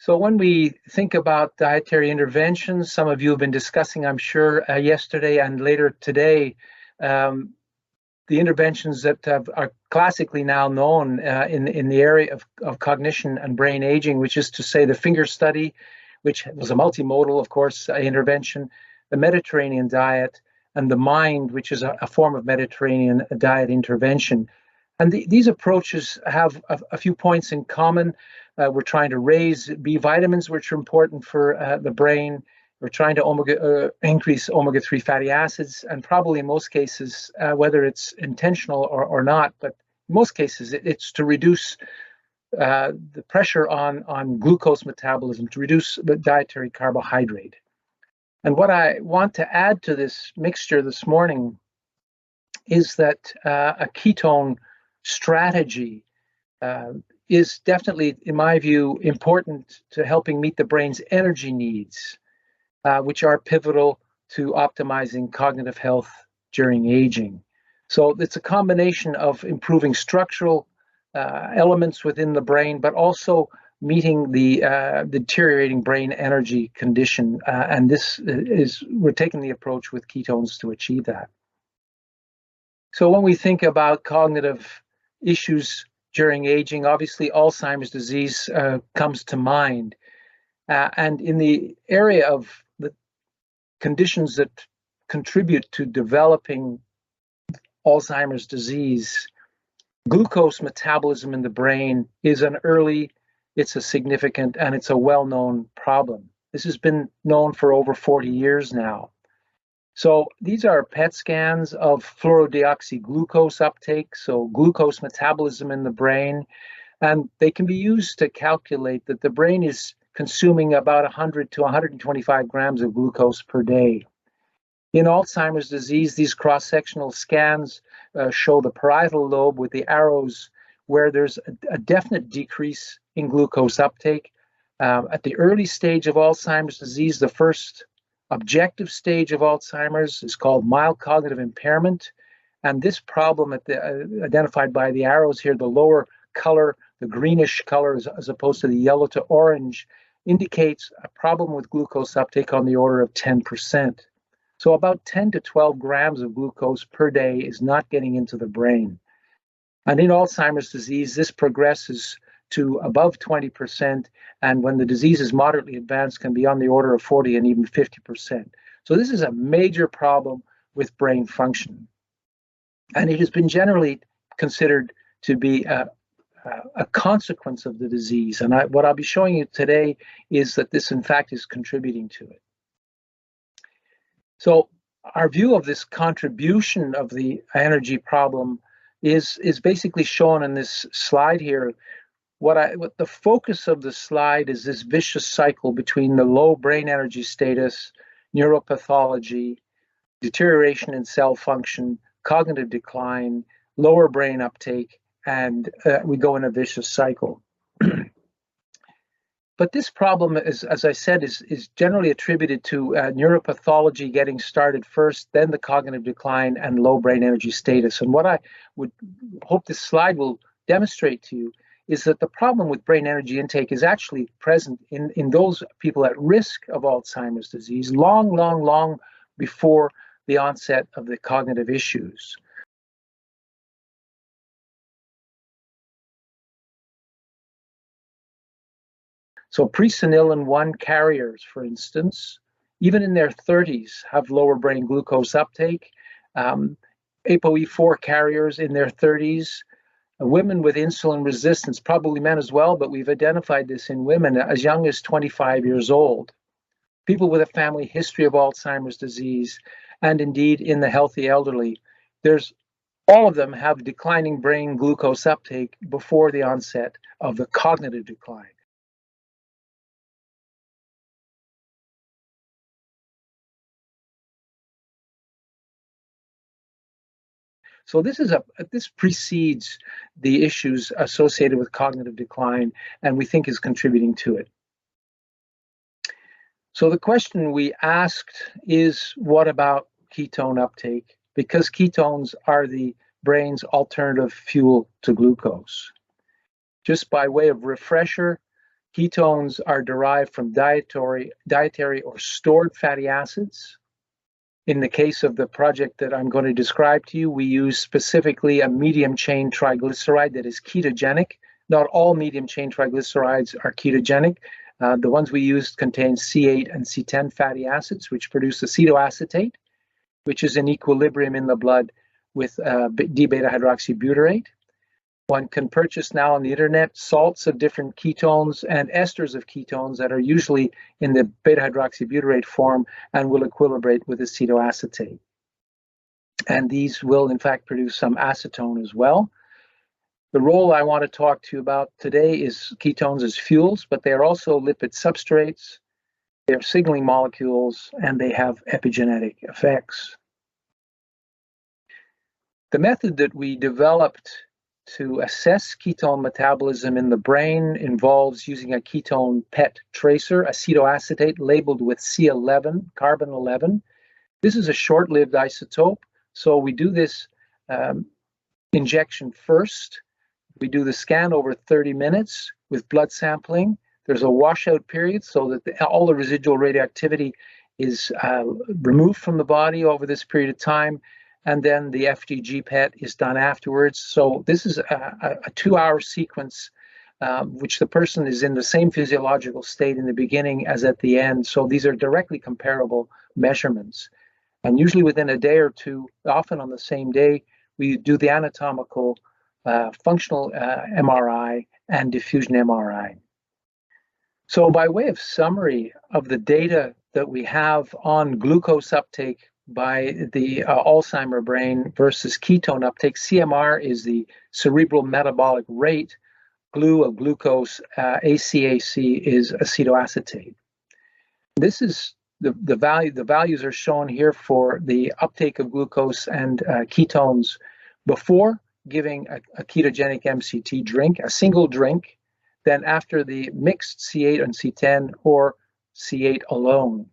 So when we think about dietary interventions, some of you have been discussing, I'm sure, yesterday and later today, the interventions that are classically now known in the area of cognition and brain aging, which is to say the finger study, which was a multimodal, of course, intervention, the Mediterranean diet, and the mind, which is a form of Mediterranean diet intervention. And these approaches have a few points in common. We're trying to raise B vitamins, which are important for the brain. We're trying to increase omega-3 fatty acids, and probably in most cases, whether it's intentional or not, but in most cases, it's to reduce the pressure on glucose metabolism, to reduce the dietary carbohydrate. And what I want to add to this mixture this morning is that a ketone strategy is definitely, in my view, important to helping meet the brain's energy needs, which are pivotal to optimizing cognitive health during aging. So it's a combination of improving structural elements within the brain, but also meeting the deteriorating brain energy condition. And we're taking the approach with ketones to achieve that. So when we think about cognitive issues during aging, obviously Alzheimer's disease comes to mind. And in the area of the conditions that contribute to developing Alzheimer's disease, glucose metabolism in the brain is it's a significant, and it's a well-known problem. This has been known for over 40 years now. So these are PET scans of fluorodeoxyglucose uptake, so glucose metabolism in the brain, and they can be used to calculate that the brain is consuming about 100 to 125 grams of glucose per day. In Alzheimer's disease, these cross-sectional scans show the parietal lobe with the arrows where there's a definite decrease in glucose uptake. At the early stage of Alzheimer's disease, the first objective stage of Alzheimer's is called mild cognitive impairment. And this problem identified by the arrows here, the lower color, the greenish color as opposed to the yellow to orange, indicates a problem with glucose uptake on the order of 10%. So about 10 to 12 grams of glucose per day is not getting into the brain. And in Alzheimer's disease, this progresses to above 20%, and when the disease is moderately advanced, can be on the order of 40 and even 50%. So this is a major problem with brain function. And it has been generally considered to be a consequence of the disease. And what I'll be showing you today is that this, in fact, is contributing to it. So our view of this contribution of the energy problem is basically shown in this slide here. What the focus of the slide is this vicious cycle between the low brain energy status, neuropathology, deterioration in cell function, cognitive decline, lower brain uptake, and we go in a vicious cycle. But this problem, as I said, is generally attributed to neuropathology getting started first, then the cognitive decline and low brain energy status. And what I would hope this slide will demonstrate to you is that the problem with brain energy intake is actually present in those people at risk of Alzheimer's disease long before the onset of the cognitive issues. So presenilin 1 carriers, for instance, even in their 30s, have lower brain glucose uptake. ApoE4 carriers in their 30s, women with insulin resistance, probably men as well, but we've identified this in women as young as 25 years old. People with a family history of Alzheimer's disease, and indeed in the healthy elderly, all of them have declining brain glucose uptake before the onset of the cognitive decline. So this precedes the issues associated with cognitive decline, and we think is contributing to it. So the question we asked is, what about ketone uptake? Because ketones are the brain's alternative fuel to glucose. Just by way of refresher, Ketones are derived from dietary or stored fatty acids. In the case of the project that I'm going to describe to you, we use specifically a medium chain triglyceride that is ketogenic. Not all medium chain triglycerides are ketogenic. The ones we used contain C8 and C10 fatty acids, which produce acetoacetate, which is in equilibrium in the blood with D-beta hydroxybutyrate. One can purchase now on the internet salts of different ketones and esters of ketones that are usually in the beta hydroxybutyrate form and will equilibrate with acetoacetate. And these will in fact produce some acetone as well. The role I want to talk to you about today is ketones as fuels, but they are also lipid substrates, they are signaling molecules, and they have epigenetic effects. The method that we developed to assess ketone metabolism in the brain involves using a ketone PET tracer, acetoacetate labeled with C11, carbon 11. This is a short-lived isotope, so we do this injection first. We do the scan over 30 minutes with blood sampling. There's a washout period so that all the residual radioactivity is removed from the body over this period of time. And then the FDG PET is done afterwards. So this is a 2-hour sequence, which the person is in the same physiological state in the beginning as at the end. So these are directly comparable measurements. And usually within a day or two, often on the same day, we do the anatomical, functional MRI and diffusion MRI. So by way of summary of the data that we have on glucose uptake by the Alzheimer brain versus ketone uptake, CMR is the cerebral metabolic rate, GLU of glucose, ACAC is acetoacetate. This is the value. The values are shown here for the uptake of glucose and ketones before giving a ketogenic MCT drink, a single drink, then after the mixed C8 and C10 or C8 alone.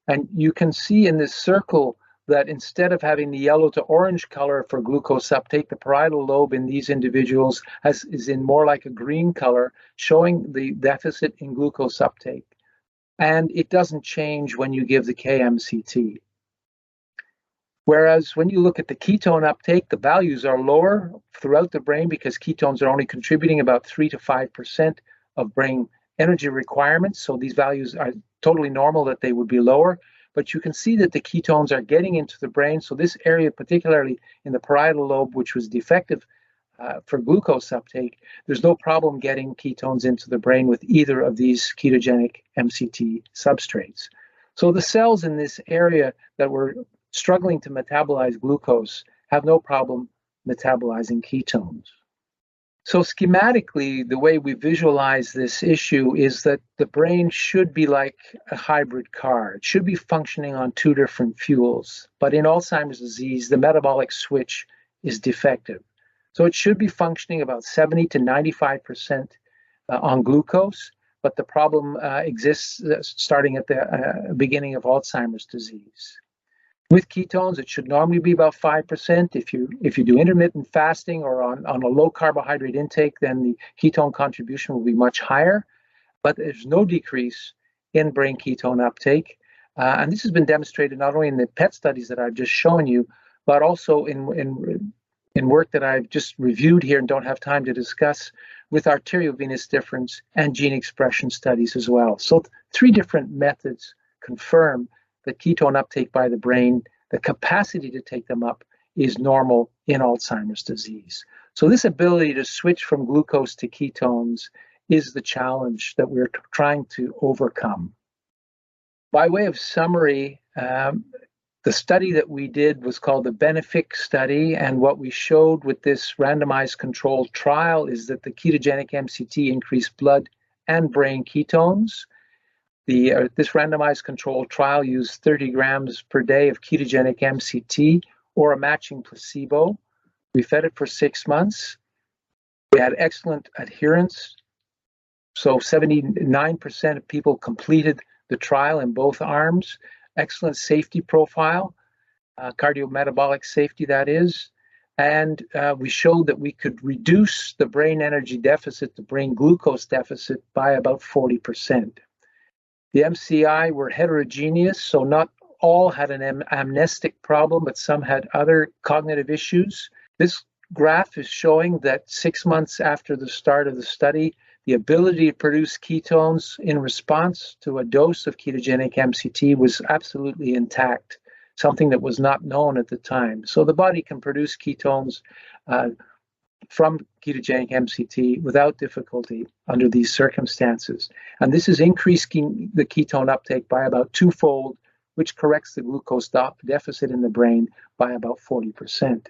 And you can see in this circle that instead of having the yellow to orange color for glucose uptake, the parietal lobe in these individuals is in more like a green color, showing the deficit in glucose uptake. And it doesn't change when you give the KMCT. Whereas when you look at the ketone uptake, the values are lower throughout the brain because ketones are only contributing about 3 to 5% of brain energy requirements. So these values are totally normal that they would be lower. But you can see that the ketones are getting into the brain. So this area, particularly in the parietal lobe, which was defective for glucose uptake, there's no problem getting ketones into the brain with either of these ketogenic MCT substrates. So the cells in this area that were struggling to metabolize glucose have no problem metabolizing ketones. So schematically, the way we visualize this issue is that the brain should be like a hybrid car. It should be functioning on 2 different fuels. But in Alzheimer's disease, the metabolic switch is defective. So it should be functioning about 70 to 95% on glucose, but the problem exists starting at the beginning of Alzheimer's disease. With ketones, it should normally be about 5%. If you do intermittent fasting or on a low carbohydrate intake, then the ketone contribution will be much higher. But there's no decrease in brain ketone uptake. And this has been demonstrated not only in the PET studies that I've just shown you, but also in work that I've just reviewed here and don't have time to discuss with arteriovenous difference and gene expression studies as well. So 3 different methods confirm that ketone uptake by the brain, the capacity to take them up, is normal in Alzheimer's disease. So this ability to switch from glucose to ketones is the challenge that we're trying to overcome. By way of summary, the study that we did was called the BENEFIC study, and what we showed with this randomized controlled trial is that the ketogenic MCT increased blood and brain ketones. This randomized controlled trial used 30 grams per day of ketogenic MCT or a matching placebo. We fed it for 6 months. We had excellent adherence. So 79% of people completed the trial in both arms. Excellent safety profile, cardiometabolic safety that is. And we showed that we could reduce the brain energy deficit, the brain glucose deficit, by about 40%. The MCI were heterogeneous, so not all had an amnestic problem, but some had other cognitive issues. This graph is showing that 6 months after the start of the study, the ability to produce ketones in response to a dose of ketogenic MCT was absolutely intact, something that was not known at the time. So the body can produce ketones from ketogenic MCT without difficulty under these circumstances. And this is increasing the ketone uptake by about twofold, which corrects the glucose deficit in the brain by about 40%.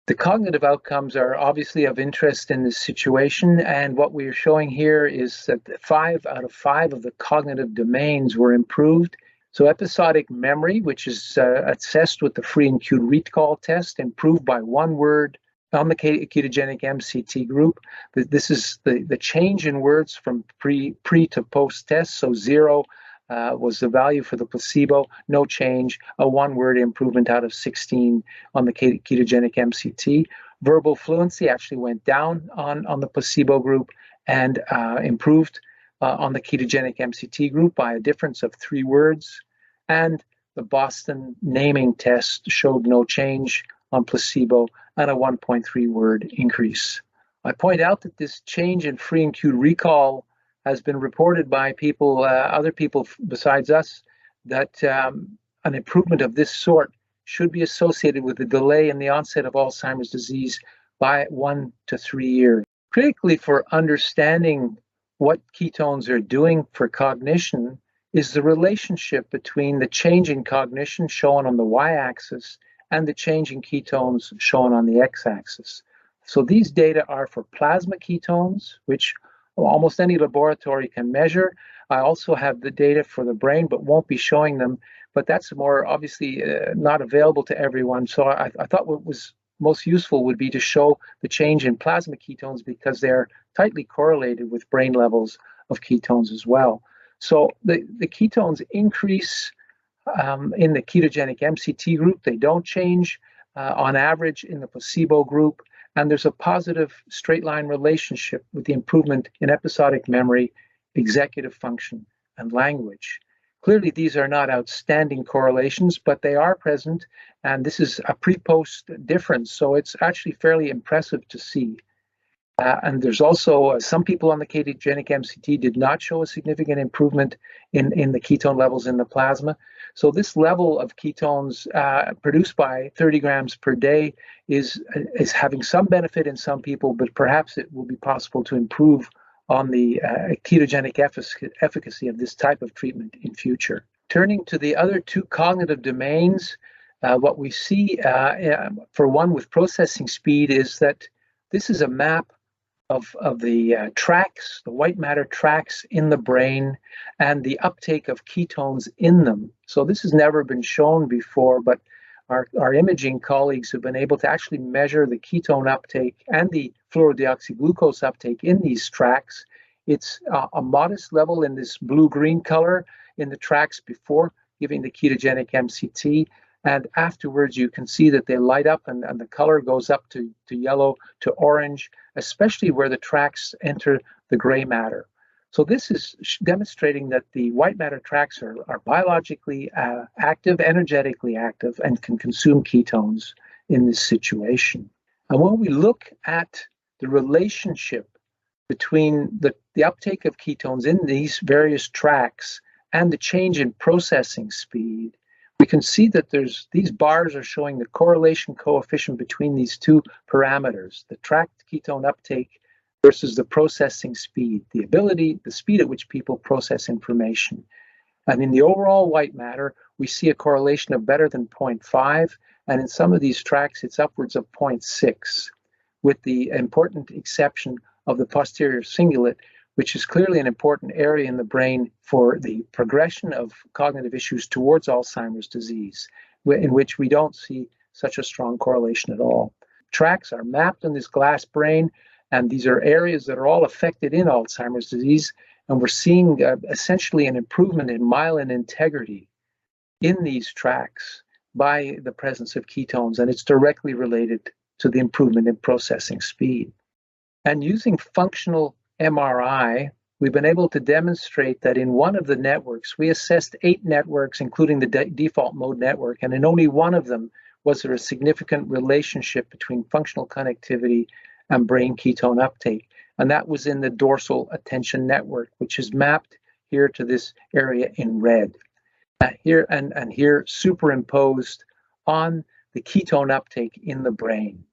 The cognitive outcomes are obviously of interest in this situation, and what we are showing here is that 5 out of 5 of the cognitive domains were improved. So episodic memory, which is assessed with the free and cued recall test, improved by 1 word on the ketogenic MCT group. This is the change in words from pre to post test. So 0 was the value for the placebo, no change, a 1-word improvement out of 16 on the ketogenic MCT. Verbal fluency actually went down on the placebo group and improved on the ketogenic MCT group by a difference of 3 words. And the Boston naming test showed no change on placebo and a 1.3-word increase. I point out that this change in free and cued recall has been reported by people, other people besides us, that an improvement of this sort should be associated with a delay in the onset of Alzheimer's disease by 1 to 3 years. Critically for understanding what ketones are doing for cognition is the relationship between the change in cognition shown on the y-axis and the change in ketones shown on the x-axis. So these data are for plasma ketones, which almost any laboratory can measure. I also have the data for the brain, but won't be showing them. But that's more obviously not available to everyone. So I thought what was most useful would be to show the change in plasma ketones because they're tightly correlated with brain levels of ketones as well. So the ketones increase in the ketogenic MCT group. They don't change on average in the placebo group. And there's a positive straight line relationship with the improvement in episodic memory, executive function, and language. Clearly, these are not outstanding correlations, but they are present, and this is a pre-post difference, so it's actually fairly impressive to see. And there's also some people on the ketogenic MCT did not show a significant improvement in the ketone levels in the plasma. So this level of ketones produced by 30 grams per day is having some benefit in some people, but perhaps it will be possible to improve on the ketogenic efficacy of this type of treatment in future. Turning to the other 2 cognitive domains, what we see for one with processing speed is that this is a map of the tracks, the white matter tracks in the brain, and the uptake of ketones in them. So this has never been shown before, but our imaging colleagues have been able to actually measure the ketone uptake and the fluorodeoxyglucose uptake in these tracks. It's a modest level in this blue-green color in the tracks before giving the ketogenic MCT. And afterwards, you can see that they light up and the color goes up to yellow to orange, especially where the tracks enter the gray matter. So this is demonstrating that the white matter tracks are biologically active, energetically active, and can consume ketones in this situation. And when we look at the relationship between the uptake of ketones in these various tracks and the change in processing speed, we can see that these bars are showing the correlation coefficient between these 2 parameters, the tracked ketone uptake versus the processing speed, the speed at which people process information. And in the overall white matter, we see a correlation of better than 0.5, and in some of these tracks, it's upwards of 0.6, with the important exception of the posterior cingulate, which is clearly an important area in the brain for the progression of cognitive issues towards Alzheimer's disease, in which we don't see such a strong correlation at all. Tracks are mapped in this glass brain, and these are areas that are all affected in Alzheimer's disease, and we're seeing essentially an improvement in myelin integrity in these tracks by the presence of ketones, and it's directly related to the improvement in processing speed. And using functional MRI, we've been able to demonstrate that in one of the networks, we assessed 8 networks, including the default mode network, and in only one of them was there a significant relationship between functional connectivity and brain ketone uptake. And that was in the dorsal attention network, which is mapped here to this area in red. Here and here superimposed on the ketone uptake in the brain.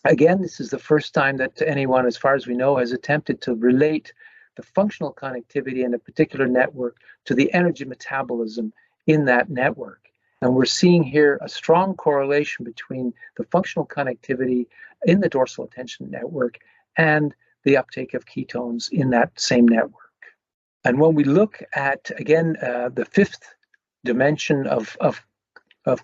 Again, this is the first time that anyone, as far as we know, has attempted to relate the functional connectivity in a particular network to the energy metabolism in that network. And we're seeing here a strong correlation between the functional connectivity in the dorsal attention network and the uptake of ketones in that same network. And when we look at, again, the fifth dimension of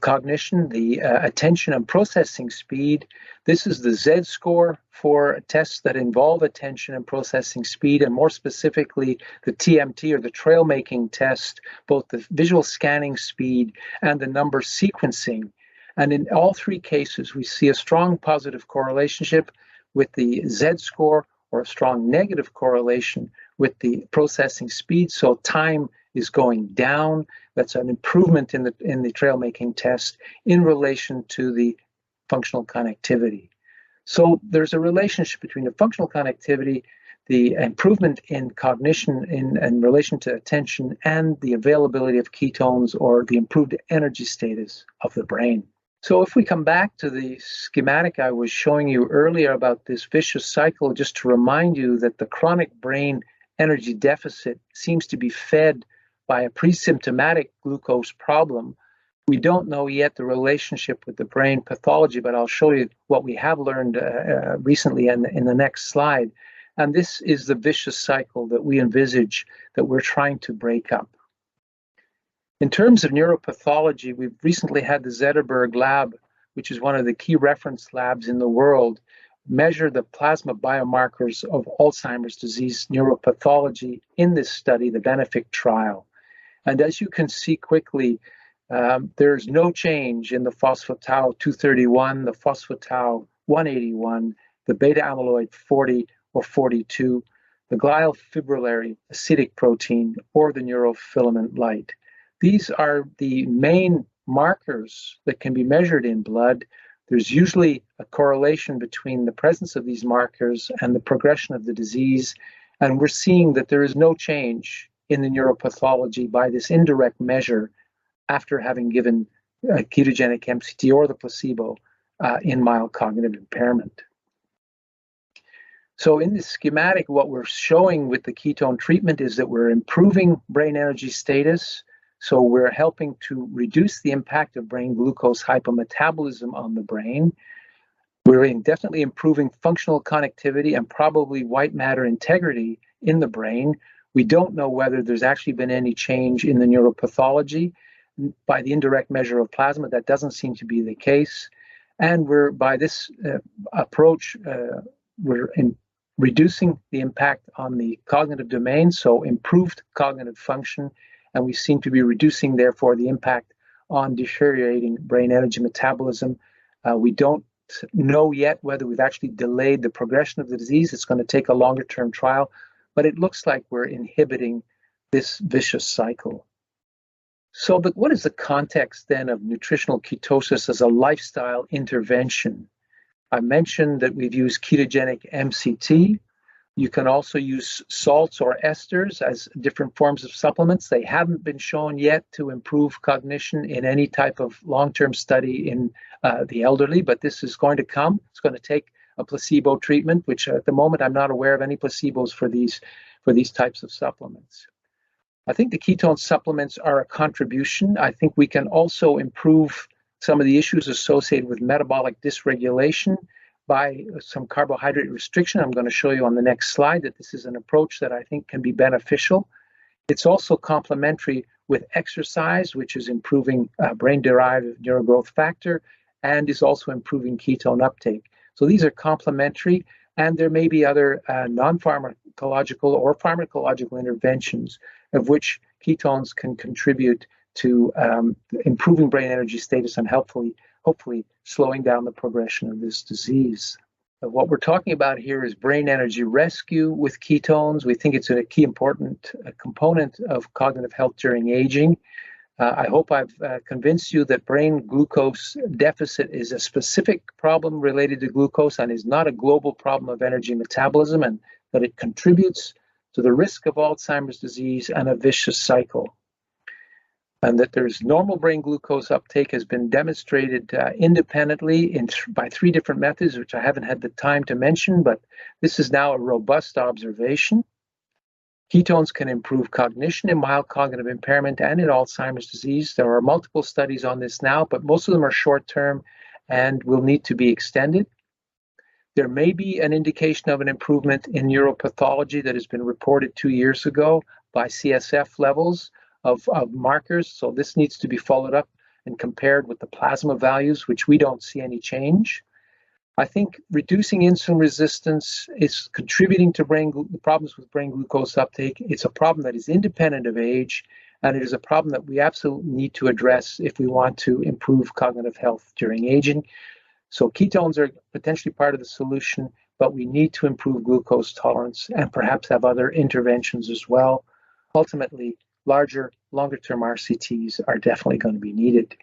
cognition, the attention and processing speed, this is the Z-score for tests that involve attention and processing speed, and more specifically, the TMT, or the trail-making test, both the visual scanning speed and the number sequencing. And in all 3 cases, we see a strong positive correlation with the Z-score, or a strong negative correlation with the processing speed. So time is going down. That's an improvement in the trail making test in relation to the functional connectivity. So there's a relationship between the functional connectivity, the improvement in cognition in relation to attention, and the availability of ketones, or the improved energy status of the brain. So if we come back to the schematic I was showing you earlier about this vicious cycle, just to remind you that the chronic brain energy deficit seems to be fed by a pre-symptomatic glucose problem. We don't know yet the relationship with the brain pathology, but I'll show you what we have learned recently in the next slide. And this is the vicious cycle that we envisage that we're trying to break up. In terms of neuropathology, we've recently had the Zetterberg lab, which is one of the key reference labs in the world, measure the plasma biomarkers of Alzheimer's disease neuropathology in this study, the BENEFIC trial. And as you can see quickly, there's no change in the phospho-tau 231, the phospho-tau 181, the beta amyloid 40 or 42, the glial fibrillary acidic protein, or the neurofilament light. These are the main markers that can be measured in blood. There's usually a correlation between the presence of these markers and the progression of the disease, and we're seeing that there is no change in the neuropathology by this indirect measure after having given a ketogenic MCT or the placebo in mild cognitive impairment. So in this schematic, what we're showing with the ketone treatment is that we're improving brain energy status. So we're helping to reduce the impact of brain glucose hypometabolism on the brain. We're definitely improving functional connectivity and probably white matter integrity in the brain. We don't know whether there's actually been any change in the neuropathology. By the indirect measure of plasma, that doesn't seem to be the case. And by this approach, we're reducing the impact on the cognitive domain, so improved cognitive function, and we seem to be reducing, therefore, the impact on deteriorating brain energy metabolism. We don't know yet whether we've actually delayed the progression of the disease. It's going to take a longer-term trial, but it looks like we're inhibiting this vicious cycle. So, but what is the context then of nutritional ketosis as a lifestyle intervention? I mentioned that we've used ketogenic MCT. You can also use salts or esters as different forms of supplements. They haven't been shown yet to improve cognition in any type of long-term study in the elderly, but this is going to come. It's going to take a placebo treatment, which at the moment I'm not aware of any placebos for these types of supplements. I think the ketone supplements are a contribution. I think we can also improve some of the issues associated with metabolic dysregulation by some carbohydrate restriction. I'm going to show you on the next slide that this is an approach that I think can be beneficial. It's also complementary with exercise, which is improving brain-derived neurogrowth factor and is also improving ketone uptake. So these are complementary, and there may be other non-pharmacological or pharmacological interventions of which ketones can contribute to improving brain energy status and hopefully hopefully slowing down the progression of this disease. What we're talking about here is brain energy rescue with ketones. We think it's a key important component of cognitive health during aging. I hope I've convinced you that brain glucose deficit is a specific problem related to glucose and is not a global problem of energy metabolism, and that it contributes to the risk of Alzheimer's disease and a vicious cycle. And that there's normal brain glucose uptake has been demonstrated independently by 3 different methods, which I haven't had the time to mention, but this is now a robust observation. Ketones can improve cognition in mild cognitive impairment and in Alzheimer's disease. There are multiple studies on this now, but most of them are short-term and will need to be extended. There may be an indication of an improvement in neuropathology that has been reported 2 years ago by CSF levels of markers. So this needs to be followed up and compared with the plasma values, which we don't see any change. I think reducing insulin resistance is contributing to the problems with brain glucose uptake. It's a problem that is independent of age, and it is a problem that we absolutely need to address if we want to improve cognitive health during aging. So ketones are potentially part of the solution, but we need to improve glucose tolerance and perhaps have other interventions as well. Ultimately, larger, longer-term RCTs are definitely going to be needed.